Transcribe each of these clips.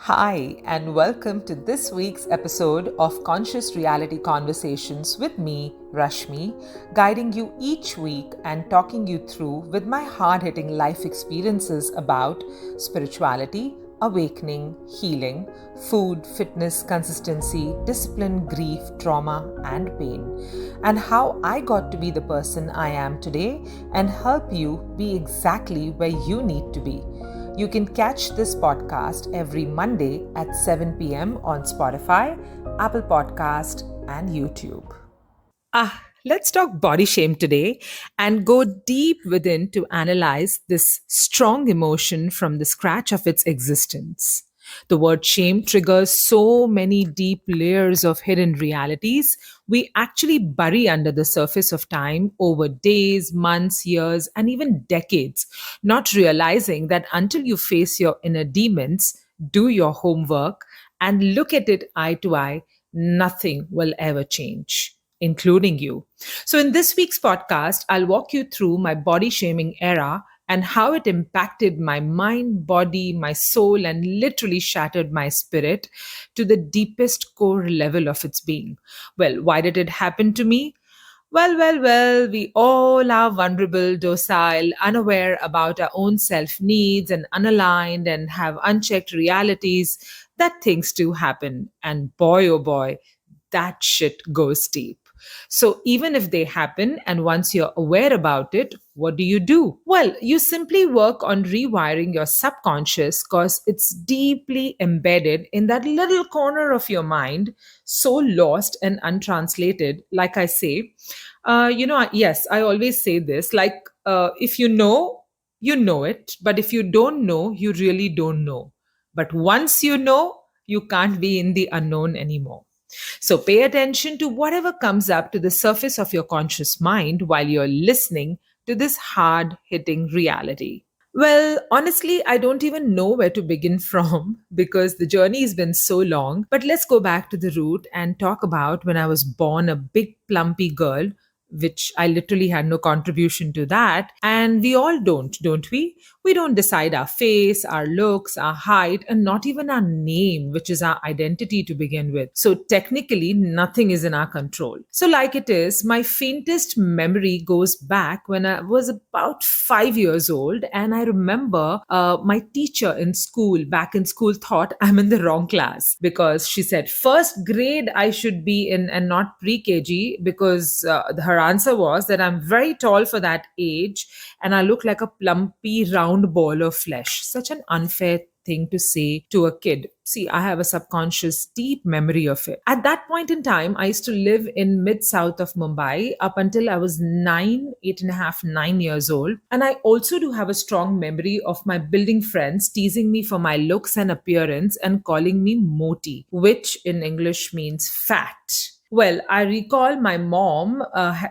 Hi, and welcome to this week's episode of Conscious Reality Conversations with me, Rashmi, guiding you each week and talking you through with my hard hitting life experiences about spirituality, awakening, healing, food, fitness, consistency, discipline, grief, trauma, and pain, and how I got to be the person I am today and help you be exactly where you need to be. You can catch this podcast every Monday at 7 p.m. on Spotify, Apple Podcast, and YouTube. Let's talk body shame today and go deep within to analyze this strong emotion from the scratch of its existence. The word shame triggers so many deep layers of hidden realities we actually bury under the surface of time over days, months, years, and even decades, not realizing that until you face your inner demons, do your homework, and look at it eye to eye, nothing will ever change, including you. So, in this week's podcast, I'll walk you through my body shaming era and how it impacted my mind, body, my soul, and literally shattered my spirit to the deepest core level of its being. Well, why did it happen to me? Well, we all are vulnerable, docile, unaware about our own self needs, and unaligned and have unchecked realities that things do happen. And boy, oh boy, that shit goes deep. So even if they happen and once you're aware about it, what do you do? Well, you simply work on rewiring your subconscious because it's deeply embedded in that little corner of your mind, so lost and untranslated. Like I say, yes, I always say this if you know it, but if you don't know, you really don't know. But once you know, you can't be in the unknown anymore. So pay attention to whatever comes up to the surface of your conscious mind while you're listening to this hard hitting reality. Well, honestly, I don't even know where to begin from because the journey has been so long. But let's go back to the root and talk about when I was born a big, plumpy girl, which I literally had no contribution to that. And we all don't we? We don't decide our face, our looks, our height, and not even our name, which is our identity to begin with. So technically, nothing is in our control. So, like it is, my faintest memory goes back when I was about 5 years old. And I remember my teacher back in school, thought I'm in the wrong class because she said first grade I should be in and not pre KG because her answer was that I'm very tall for that age and I look like a plumpy round ball of flesh. Such an unfair thing to say to a kid. See, I have a subconscious deep memory of it. At that point in time, I used to live in mid south of Mumbai up until I was 9 years old. And I also do have a strong memory of my building friends teasing me for my looks and appearance and calling me Moti, which in English means fat. Well, I recall my mom,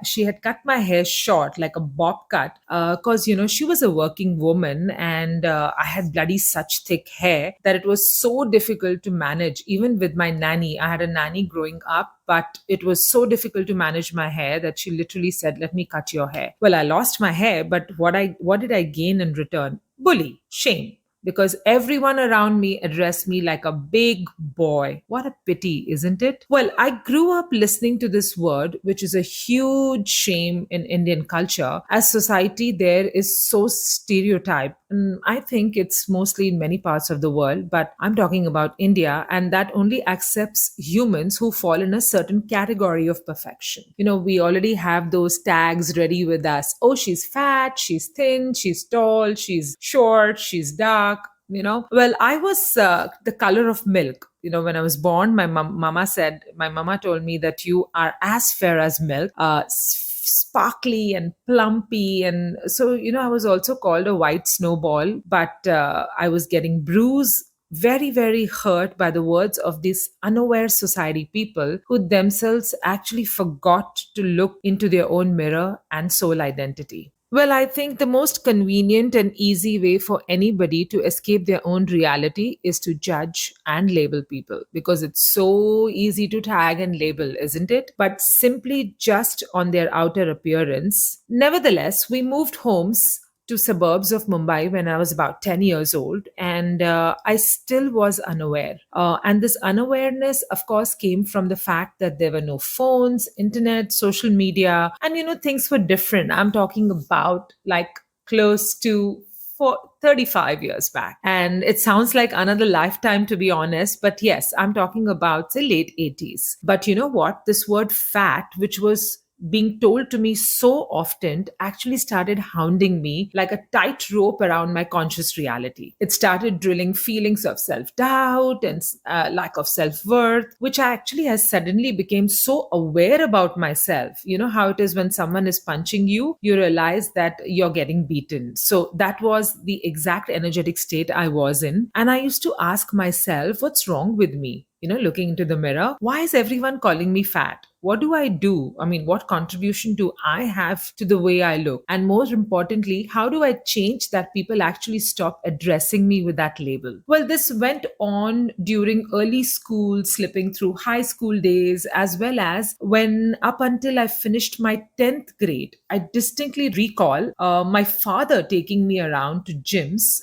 she had cut my hair short like a bob cut because, she was a working woman and I had bloody such thick hair that it was so difficult to manage. Even with my nanny, I had a nanny growing up, but it was so difficult to manage my hair that she literally said, "Let me cut your hair." Well, I lost my hair, but what did I gain in return? Bully, shame, because everyone around me addressed me like a big boy. What a pity, isn't it? Well, I grew up listening to this word, which is a huge shame in Indian culture, as society there is so stereotyped. And I think it's mostly in many parts of the world, but I'm talking about India, and that only accepts humans who fall in a certain category of perfection. We already have those tags ready with us. Oh, she's fat, she's thin, she's tall, she's short, she's dark. Well, I was the color of milk. When I was born, my mama told me that you are as fair as milk, sparkly and plumpy. And so, I was also called a white snowball, but I was getting bruised, very, very hurt by the words of these unaware society people who themselves actually forgot to look into their own mirror and soul identity. Well, I think the most convenient and easy way for anybody to escape their own reality is to judge and label people because it's so easy to tag and label, isn't it? But simply just on their outer appearance. Nevertheless, we moved homes to suburbs of Mumbai when I was about 10 years old, and I still was unaware. And this unawareness, of course, came from the fact that there were no phones, internet, social media, and things were different. I'm talking about like close to for 35 years back. And it sounds like another lifetime, to be honest. But yes, I'm talking about the late 80s. But you know what? This word fat, which was being told to me so often, actually started hounding me like a tight rope around my conscious reality. It started drilling feelings of self doubt and lack of self worth, which I actually has suddenly became so aware about myself. You know how it is when someone is punching you, you realize that you're getting beaten. So that was the exact energetic state I was in. And I used to ask myself, what's wrong with me? Looking into the mirror, why is everyone calling me fat? What do I do? I mean, what contribution do I have to the way I look? And more importantly, how do I change that people actually stop addressing me with that label? Well, this went on during early school, slipping through high school days, as well as when up until I finished my 10th grade. I distinctly recall my father taking me around to gyms.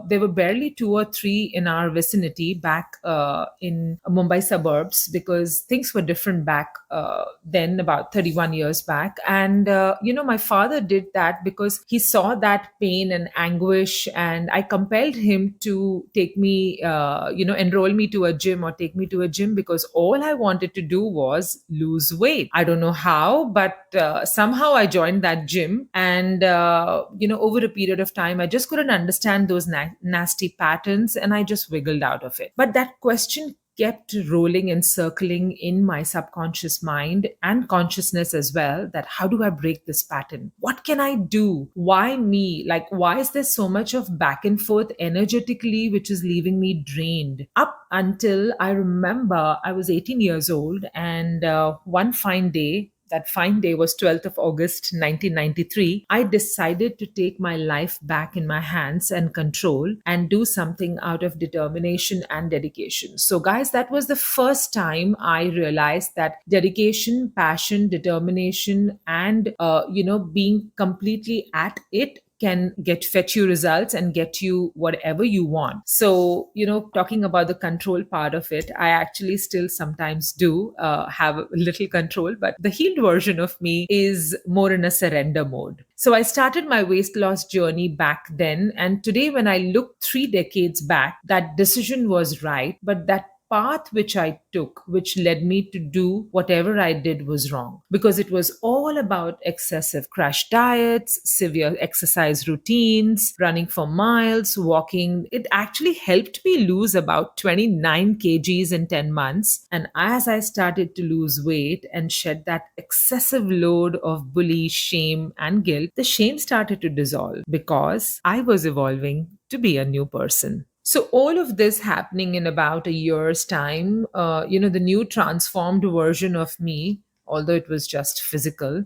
There were barely two or three in our vicinity back in Mumbai suburbs, because things were different back then, about 31 years back. And, my father did that because he saw that pain and anguish. And I compelled him to take me, enroll me to a gym or take me to a gym, because all I wanted to do was lose weight. I don't know how, but somehow I joined that gym. And, over a period of time, I just couldn't understand those nasty patterns, and I just wiggled out of it. But that question kept rolling and circling in my subconscious mind and consciousness as well, that how do I break this pattern? What can I do? Why me? Like, why is there so much of back and forth energetically, which is leaving me drained? Up until I remember I was 18 years old, and one fine day, that fine day was 12th of August 1993, I decided to take my life back in my hands and control, and do something out of determination and dedication. So guys, that was the first time I realized that dedication, passion, determination, and being completely at it can fetch you results and get you whatever you want. So, talking about the control part of it, I actually still sometimes do have a little control, but the healed version of me is more in a surrender mode. So I started my weight loss journey back then. And today, when I look 3 decades back, that decision was right, but that path which I took, which led me to do whatever I did, was wrong, because it was all about excessive crash diets, severe exercise routines, running for miles, walking. It actually helped me lose about 29 kgs in 10 months. And as I started to lose weight and shed that excessive load of bully, shame, and guilt, the shame started to dissolve, because I was evolving to be a new person. So all of this happening in about a year's time, the new transformed version of me, although it was just physical,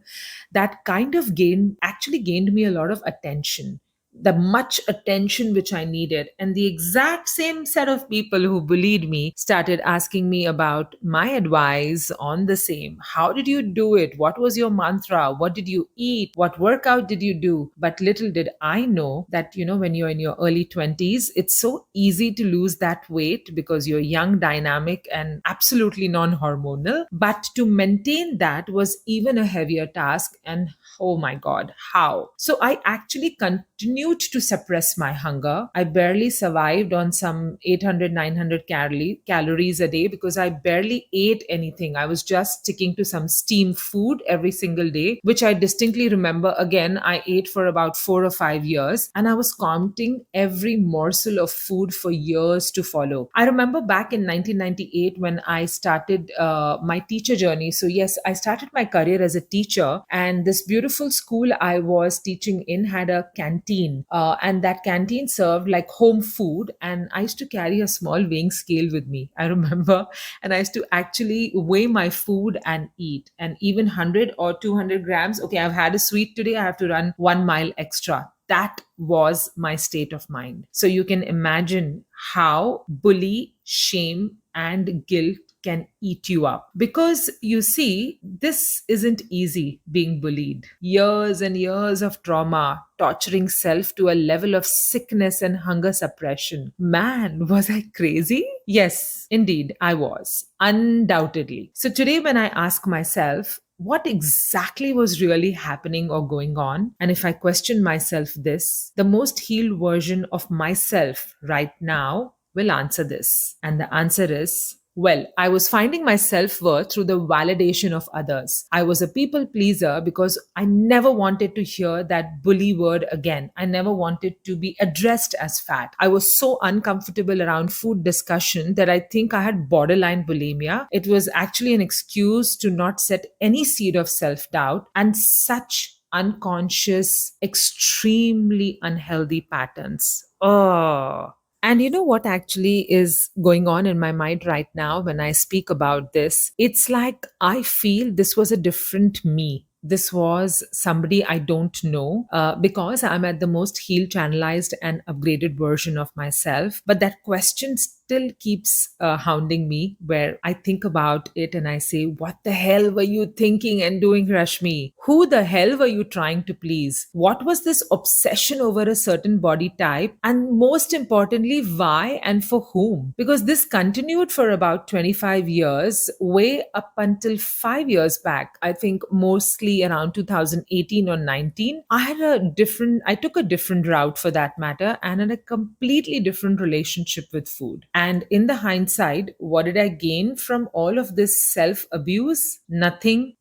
that kind of actually gained me a lot of attention, the much attention which I needed. And the exact same set of people who bullied me started asking me about my advice on the same. How did you do it? What was your mantra? What did you eat? What workout did you do? But little did I know that, when you're in your early 20s, it's so easy to lose that weight because you're young, dynamic, and absolutely non hormonal. But to maintain that was even a heavier task. And oh my God, how? So I actually continued to suppress my hunger. I barely survived on some 800, 900 calories a day, because I barely ate anything. I was just sticking to some steamed food every single day, which I distinctly remember. Again, I ate for about 4 or 5 years, and I was counting every morsel of food for years to follow. I remember back in 1998 when I started my teacher journey. So yes, I started my career as a teacher, and this beautiful school I was teaching in had a canteen, and that canteen served like home food. And I used to carry a small weighing scale with me, I remember, and I used to actually weigh my food and eat. And even 100 or 200 grams, okay, I've had a sweet today, I have to run 1 mile extra. That was my state of mind. So you can imagine how bully, shame, and guilt can eat you up. Because you see, this isn't easy being bullied. Years and years of trauma, torturing self to a level of sickness and hunger suppression. Man, was I crazy? Yes, indeed, I was. Undoubtedly. So today, when I ask myself, what exactly was really happening or going on? And if I question myself this, the most healed version of myself right now will answer this. And the answer is, well, I was finding my self worth through the validation of others. I was a people pleaser because I never wanted to hear that bully word again. I never wanted to be addressed as fat. I was so uncomfortable around food discussion that I think I had borderline bulimia. It was actually an excuse to not set any seed of self doubt and such unconscious, extremely unhealthy patterns. Oh. And you know what actually is going on in my mind right now when I speak about this? It's like I feel this was a different me. This was somebody I don't know because I'm at the most healed, channelized, and upgraded version of myself. But that question still keeps hounding me, where I think about it and I say, what the hell were you thinking and doing, Rashmi? Who the hell were you trying to please? What was this obsession over a certain body type? And most importantly, why and for whom? Because this continued for about 25 years, way up until 5 years back. I think mostly around 2018 or 19. I took a different route for that matter and had a completely different relationship with food. And in the hindsight, what did I gain from all of this self abuse? Nothing,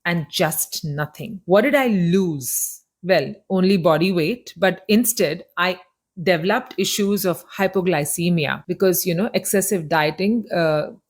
and just nothing. What did I lose? Well, only body weight, but instead, I developed issues of hypoglycemia because, excessive dieting,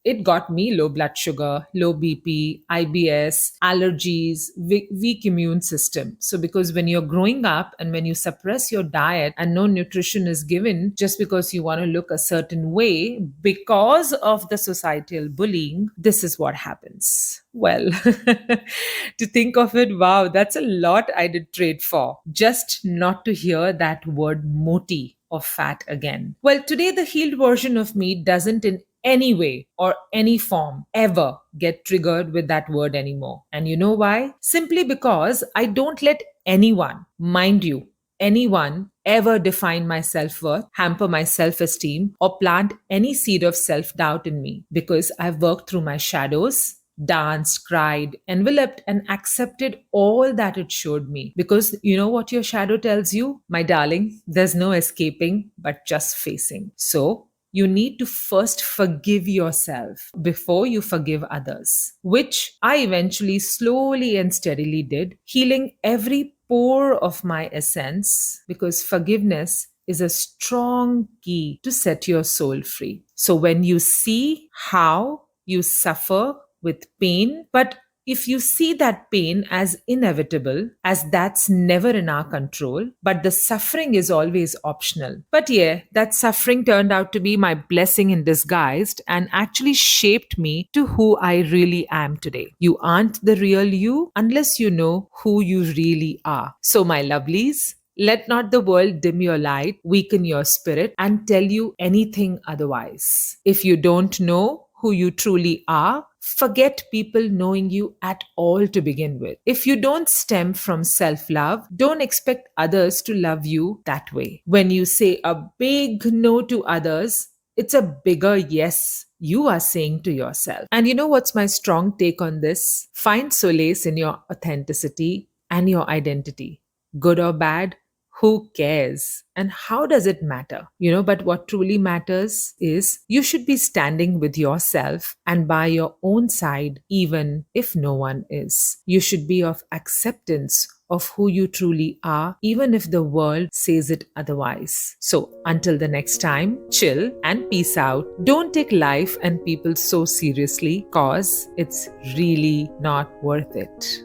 it got me low blood sugar, low BP, IBS, allergies, weak immune system. So because when you're growing up and when you suppress your diet and no nutrition is given just because you want to look a certain way because of the societal bullying, this is what happens. Well, to think of it, wow, that's a lot I did trade for. Just not to hear that word moti or fat again. Well, today the healed version of me doesn't in any way or any form ever get triggered with that word anymore. And you know why? Simply because I don't let anyone, mind you, anyone ever define my self worth, hamper my self esteem, or plant any seed of self doubt in me because I've worked through my shadows, danced, cried, enveloped, and accepted all that it showed me. Because you know what your shadow tells you? My darling, there's no escaping but just facing. So, you need to first forgive yourself before you forgive others, which I eventually slowly and steadily did, healing every pore of my essence because forgiveness is a strong key to set your soul free. So when you see how you suffer with pain, but if you see that pain as inevitable, as that's never in our control, but the suffering is always optional. But yeah, that suffering turned out to be my blessing in disguise and actually shaped me to who I really am today. You aren't the real you unless you know who you really are. So, my lovelies, let not the world dim your light, weaken your spirit, and tell you anything otherwise. If you don't know who you truly are, forget people knowing you at all to begin with. If you don't stem from self love, don't expect others to love you that way. When you say a big no to others, it's a bigger yes you are saying to yourself. And you know what's my strong take on this? Find solace in your authenticity and your identity. Good or bad, who cares? And how does it matter? But what truly matters is you should be standing with yourself and by your own side, even if no one is. You should be of acceptance of who you truly are, even if the world says it otherwise. So until the next time, chill and peace out. Don't take life and people so seriously, cause it's really not worth it.